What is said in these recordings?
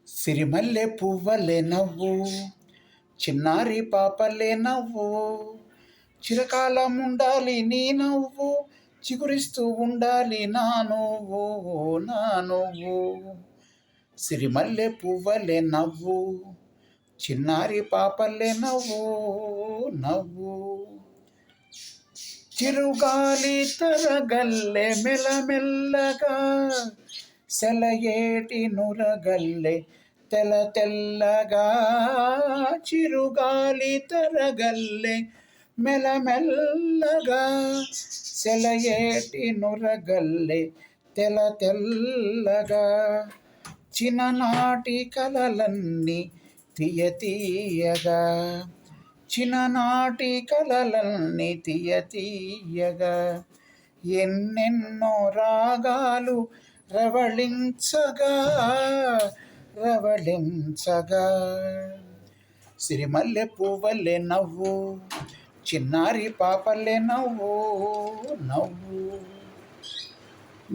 సిరిమల్లె పువ్వలే నవ్వు, చిన్నారి పాపలే నవ్వు, చిరకాలముండాలి నీ నవ్వు, చిగురిస్తూ ఉండాలి నా నువ్వు, నా నువ్వు. సిరిమల్లె పువ్వలే నవ్వు, చిన్నారి పాపలే నవ్వు, నవ్వు. చిరుగాలి తరగల్లె మెల్లమెల్లగా, సెలయేటి నురగల్లె తెల్ల తెల్లగా. చిరుగాలి తరగల్లె మెల్లమెల్లగా, సెలయేటి నురగల్లె తెల్ల తెల్లగా. చిన్ననాటి కలలన్నీ తీయ తీయగా, చిన్ననాటి కలలన్నీ తీయ తీయగా. ఎన్నెన్నో రాగాలు రవళించగా, రవళించగా. సిరిమల్లె పువ్వలే నవ్వు, చిన్నారి పాపలే నవ్వు, నవ్వు.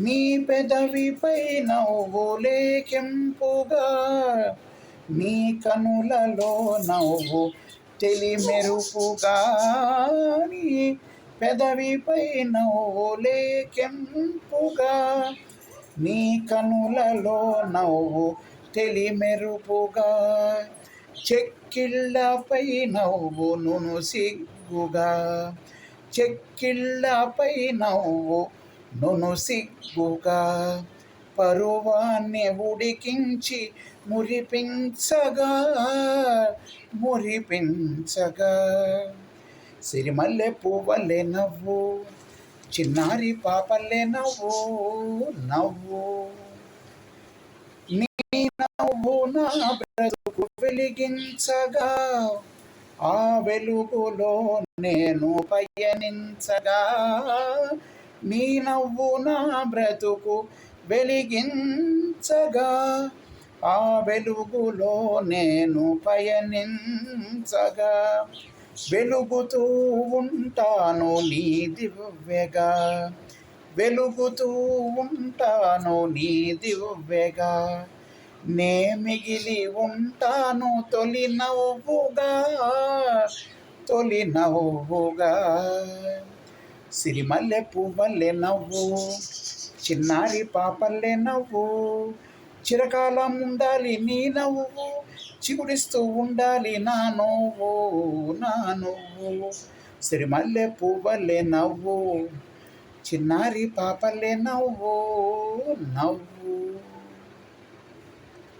నీ పెదవిపై నవ్వులే కెంపుగా, నీ కనులలో నవ్వు తెలిమెరుపుగా. నీ పెదవిపై నవ్వులే కెంపుగా, నీ కనులలో నవ్వు తెలిమెరుపుగా. చెక్కిళ్ళపై నవ్వు నును సిగ్గుగా, చెక్కిళ్ళపై నవ్వు నును సిగ్గుగా. పరువాన్ని ఉడికించి మురిపించగా, మురిపించగా. సిరిమల్లె పువ్వలే నవ్వు, చిన్నారి పాపలే నవ్వు, నవ్వు. నీ నవ్వు నా బ్రతుకు వెలిగించగా, ఆ వెలుగులో నేను పయనించగా. నీ నవ్వు నా బ్రతుకు వెలిగించగా, ఆ వెలుగులో నేను పయనించగా. వెలుగుతూ ఉంటాను నీ దివ్వెగా, వెలుగుతూ ఉంటాను నీ దివ్వెగా. నే మిగిలి ఉంటాను తొలి నవ్వుగా, తొలి నవ్వుగా. సిరిమల్లె పువ్వలే నవ్వు, చిన్నారి పాపలే నవ్వు, చిరకాలం ఉండాలి నీ నవ్వు, చిగురిస్తూ ఉండాలి నా నువ్వు, నా నువ్వు. సిరిమల్లె పువ్వలే నవ్వు, చిన్నారి పాపలే నవ్వు, నవ్వు.